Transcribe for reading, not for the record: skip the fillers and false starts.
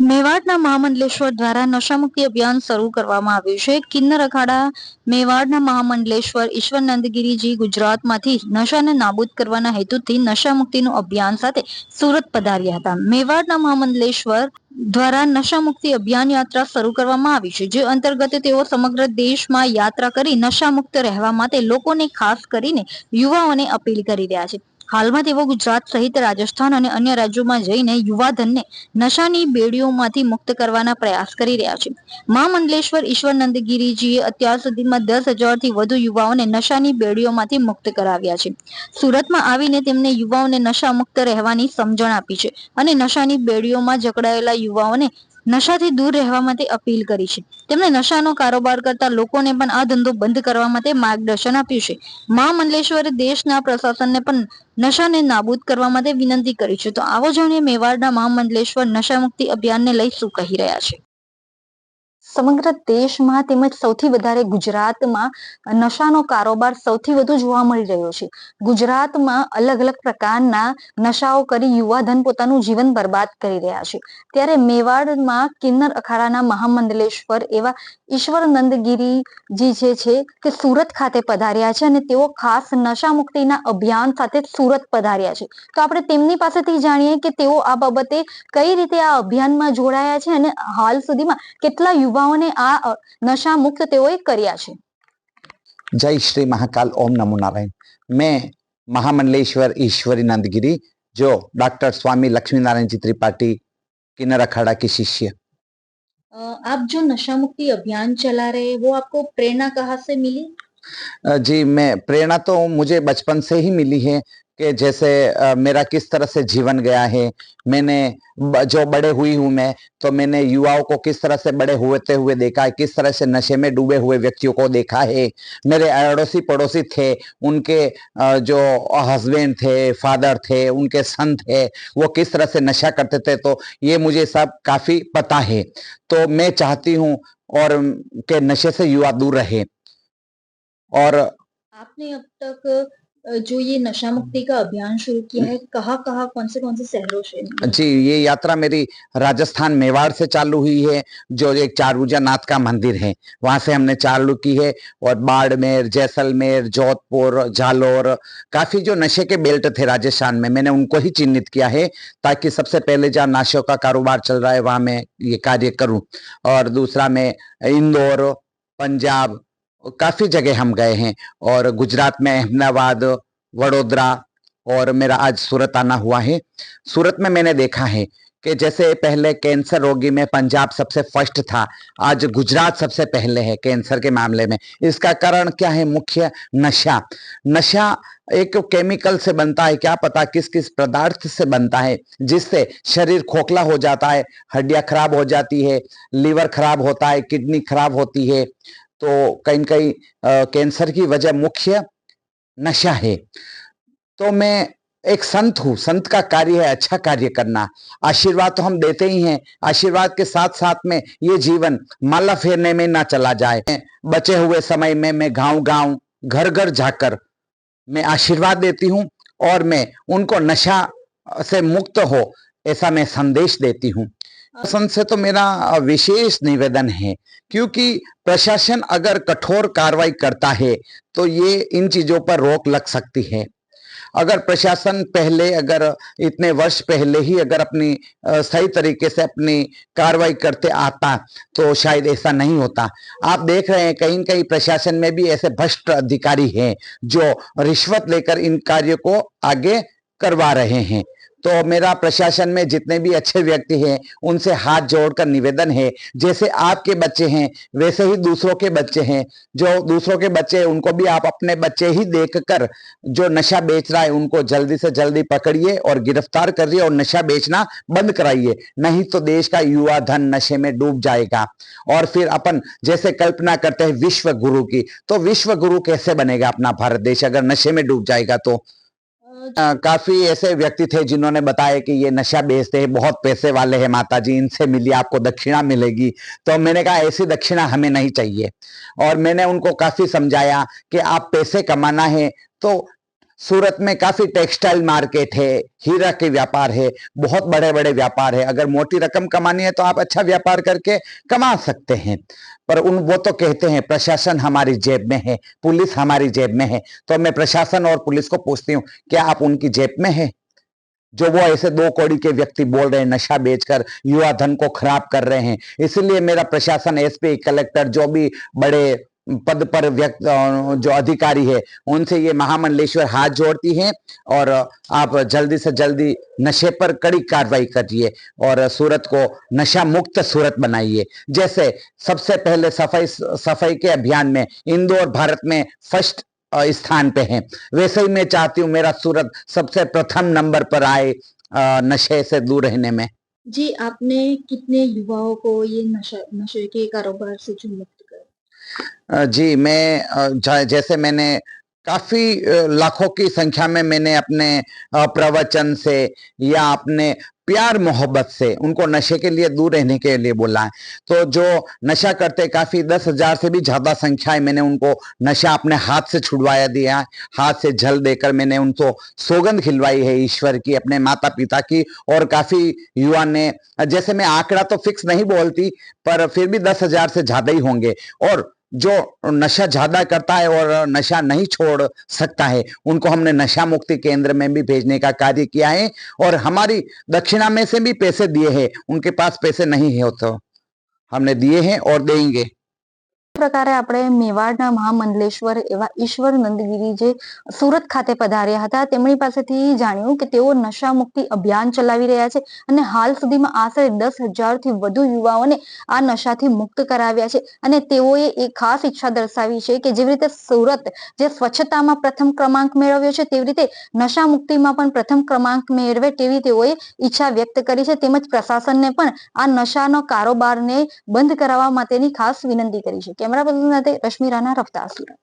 મેવાડના મહામંડલેશ્વર દ્વારા નશામુક્તિ અભિયાન શરૂ કરવામાં આવ્યું છે. કિન્નર અખાડા મેવાડના મહામંડલેશ્વર ઈશ્વરનંદગીરીજી ગુજરાતમાંથી નશાને નાબૂદ કરવાના હેતુથી નશામુક્તિનું અભિયાન સાથે સુરત પધાર્યા હતા. મેવાડના મહામંડલેશ્વર દ્વારા નશામુક્તિ અભિયાન યાત્રા શરૂ કરવામાં આવી છે, જે અંતર્ગત તેઓ સમગ્ર દેશમાં યાત્રા કરી નશામુક્ત રહેવા માટે લોકોને, ખાસ કરીને યુવાઓને અપીલ કરી રહ્યા છે. હાલમાં તેઓ ગુજરાત સહિત રાજસ્થાન અને અન્ય રાજ્યોમાં જઈને યુવાધનને નશાની બેડીઓમાંથી મુક્ત કરવાના પ્રયાસ કરી રહ્યા છે. મહામંડલેશ્વર ઈશ્વરનંદગીરીજીએ અત્યાર સુધીમાં 10,000થી વધુ યુવાઓને નશાની બેડીઓમાંથી મુક્ત કરાવ્યા છે. સુરતમાં આવીને તેમને યુવાઓને નશા મુક્ત રહેવાની સમજણ આપી છે અને નશાની બેડીઓમાં જકડાયેલા યુવાઓને નશાથી દૂર રહેવા માટે અપીલ કરી છે. તેમણે નશાનો કારોબાર કરતા લોકોને પણ આ ધંધો બંધ કરવા માટે માર્ગદર્શન આપ્યું છે. મહામંડલેશ્વરે દેશના પ્રશાસનને પણ નશાને નાબૂદ કરવા માટે વિનંતી કરી છે. તો આવો જાણીએ મેવાડના મહામંડલેશ્વર નશામુક્તિ અભિયાનને લઈ શું કહી રહ્યા છે. સમગ્ર દેશમાં તેમજ સૌથી વધારે ગુજરાતમાં નશાનો કારોબાર સૌથી વધુ જોવા મળી રહ્યો છે. ગુજરાતમાં અલગ અલગ પ્રકારના નશાઓ કરી યુવાધન પોતાનું જીવન બરબાદ કરી રહ્યા છે. ત્યારે મેવાડમાં કિન્નર અખાડાના મહામંડલેશ્વર એવા ઈશ્વરનંદગીરીજી જે છે તે સુરત ખાતે પધાર્યા છે અને તેઓ ખાસ નશા મુક્તિના અભિયાન સાથે સુરત પધાર્યા છે. તો આપણે તેમની પાસેથી જાણીએ કે તેઓ આ બાબતે કઈ રીતે આ અભિયાનમાં જોડાયા છે અને હાલ સુધીમાં કેટલા યુવાઓને આ નશા મુક્ત તેઓએ કર્યા છે. जय श्री महाकाल, ओम नमो नारायण। मैं महामंडलेश्वर ईश्वरी नंदगिरी, जो डॉक्टर स्वामी लक्ष्मी नारायण जी त्रिपाठी किन्नर अखाड़ा के शिष्य। आप जो नशा मुक्ति अभियान चला रहे हैं, वो आपको प्रेरणा कहाँ से मिली? जी, मैं प्रेरणा तो मुझे बचपन से ही मिली है कि जैसे मेरा किस तरह से जीवन गया है। मैंने जो बड़े हुई हूँ मैं, तो मैंने युवाओं को किस तरह से बड़े होते हुए देखा है, किस तरह से नशे में डूबे हुए व्यक्तियों को देखा है। मेरे अड़ोसी पड़ोसी थे, उनके जो हस्बैंड थे, फादर थे, उनके सन थे, वो किस तरह से नशा करते थे, तो ये मुझे सब काफी पता है। तो मैं चाहती हूँ और कि नशे से युवा दूर रहे। और आपने अब तक जो ये नशा मुक्ति का अभियान शुरू किया है, कहाँ कहाँ कौन से शहरों से? जी, ये यात्रा मेरी राजस्थान मेवाड़ से चालू हुई है, जो एक चारभुजा नाथ का मंदिर है, वहां से हमने चालू की है। और बाड़मेर, जैसलमेर, जोधपुर, जालोर, काफी जो नशे के बेल्ट थे राजस्थान में, मैंने उनको ही चिन्हित किया है, ताकि सबसे पहले जहाँ नशों का कारोबार चल रहा है वहां मैं ये कार्य करूं। और दूसरा मैं इंदौर, पंजाब, काफी जगह हम गए हैं। और गुजरात में अहमदाबाद, वडोदरा, और मेरा आज सूरत आना हुआ है। सूरत में मैंने देखा है कि जैसे पहले कैंसर रोगी में पंजाब सबसे फर्स्ट था, आज गुजरात सबसे पहले है कैंसर के मामले में। इसका कारण क्या है? मुख्य नशा। नशा एक केमिकल से बनता है, क्या पता किस किस पदार्थ से बनता है, जिससे शरीर खोखला हो जाता है, हड्डियां खराब हो जाती है, लीवर खराब होता है, किडनी खराब होती है। तो कहीं कहीं कैंसर की वजह मुख्य नशा है। तो मैं एक संत हूँ, संत का कार्य है अच्छा कार्य करना। आशीर्वाद तो हम देते ही हैं, आशीर्वाद के साथ साथ में ये जीवन माला फेरने में ना चला जाए। बचे हुए समय में मैं गांव गांव, घर घर जाकर मैं आशीर्वाद देती हूँ और मैं उनको नशा से मुक्त हो ऐसा मैं संदेश देती हूँ। प्रशासन से तो मेरा विशेष निवेदन है, क्योंकि प्रशासन अगर कठोर कार्रवाई करता है तो ये इन चीजों पर रोक लग सकती है। अगर प्रशासन पहले, अगर इतने वर्ष पहले ही अगर अपनी सही तरीके से अपनी कार्रवाई करते आता तो शायद ऐसा नहीं होता। आप देख रहे हैं कहीं कहीं प्रशासन में भी ऐसे भ्रष्ट अधिकारी हैं जो रिश्वत लेकर इन कार्यों को आगे करवा रहे हैं। तो मेरा प्रशासन में जितने भी अच्छे व्यक्ति हैं उनसे हाथ जोड़कर निवेदन है, जैसे आपके बच्चे हैं वैसे ही दूसरों के बच्चे हैं। जो दूसरों के बच्चे हैं उनको भी आप अपने बच्चे ही देखकर जो नशा बेच रहा है उनको जल्दी से जल्दी पकड़िए और गिरफ्तार करिए और नशा बेचना बंद कराइए, नहीं तो देश का युवा धन नशे में डूब जाएगा। और फिर अपन जैसे कल्पना करते हैं विश्व गुरु की, तो विश्व गुरु कैसे बनेगा अपना भारत देश अगर नशे में डूब जाएगा। तो काफी ऐसे व्यक्ति थे जिन्होंने बताया कि ये नशा बेचते हैं, बहुत पैसे वाले हैं, माता जी इनसे मिलिए आपको दक्षिणा मिलेगी। तो मैंने कहा ऐसी दक्षिणा हमें नहीं चाहिए। और मैंने उनको काफी समझाया कि आप पैसे कमाना है तो सूरत में काफी टेक्सटाइल मार्केट है, हीरा के व्यापार है, बहुत बड़े बड़े व्यापार है। अगर मोटी रकम कमानी है तो आप अच्छा व्यापार करके कमा सकते हैं, पर वो तो कहते हैं प्रशासन हमारी जेब में है, पुलिस हमारी जेब में है। तो मैं प्रशासन और पुलिस को पूछती हूँ, क्या आप उनकी जेब में है? जो वो ऐसे 2 कौड़ी के व्यक्ति बोल रहे हैं, नशा बेचकर युवा धन को खराब कर रहे हैं। इसलिए मेरा प्रशासन, एसपी, कलेक्टर, जो भी बड़े पद पर जो अधिकारी है, उनसे ये महामंडलेश्वर हाथ जोड़ती है और आप जल्दी से जल्दी नशे पर कड़ी कार्रवाई करिए और सूरत को नशा मुक्त सूरत बनाइए। जैसे सबसे पहले सफाई के अभियान में इंदौर भारत में फर्स्ट स्थान पे है, वैसे ही मैं चाहती हूँ मेरा सूरत सबसे प्रथम नंबर पर आए नशे से दूर रहने में। जी, आपने कितने युवाओं को ये नशे के कारोबार से जो मुक्त कर? जी, मैं जैसे मैंने काफ़ी लाखों की संख्या में मैंने अपने प्रवचन से या अपने प्यार मोहब्बत से उनको नशे के लिए दूर रहने के लिए बोला है। तो जो नशा करते काफ़ी 10,000 से भी ज़्यादा संख्या है, मैंने उनको नशा अपने हाथ से छुड़वाया दिया है। हाथ से जल देकर मैंने उनको सौगंध खिलवाई है ईश्वर की, अपने माता-पिता की, और काफ़ी युवा ने, जैसे मैं आंकड़ा तो फिक्स नहीं बोलती, पर फिर भी 10,000 से ज़्यादा ही होंगे। और जो नशा ज्यादा करता है और नशा नहीं छोड़ सकता है, उनको हमने नशा मुक्ति केंद्र में भी भेजने का कार्य किया है और हमारी दक्षिणा में से भी पैसे दिए हैं। उनके पास पैसे नहीं है तो हमने दिए हैं और देंगे। પ્રકારે આપણે મેવાડના મહામંડલેશ્વર એવા ઈશ્વર નંદગીરી જે સુરત ખાતે પધાર્યા હતા, તેમની પાસેથી જાણ્યું કે તેઓ નશા મુક્તિ અભિયાન ચલાવી રહ્યા છે અને હાલ સુધીમાં આશરે 10,000 થી વધુ યુવાઓને આ નશાથી મુક્ત કરાવ્યા છે અને તેઓએ એક ખાસ ઈચ્છા દર્શાવી છે કે જેવી રીતે સુરત જે સ્વચ્છતામાં પ્રથમ ક્રમાંક મેળવ્યો છે, તેવી રીતે નશા મુક્તિમાં પણ પ્રથમ ક્રમાંક મેળવે તેવી તેઓએ ઈચ્છા વ્યક્ત કરી છે। તેમજ પ્રશાસનને પણ આ નશાનો કારોબારને બંધ કરાવવા માટેની ખાસ વિનંતી કરી છે। કેમેરા પર્સન સાથે રશ્મિ રાણા, રફતાર સુરત।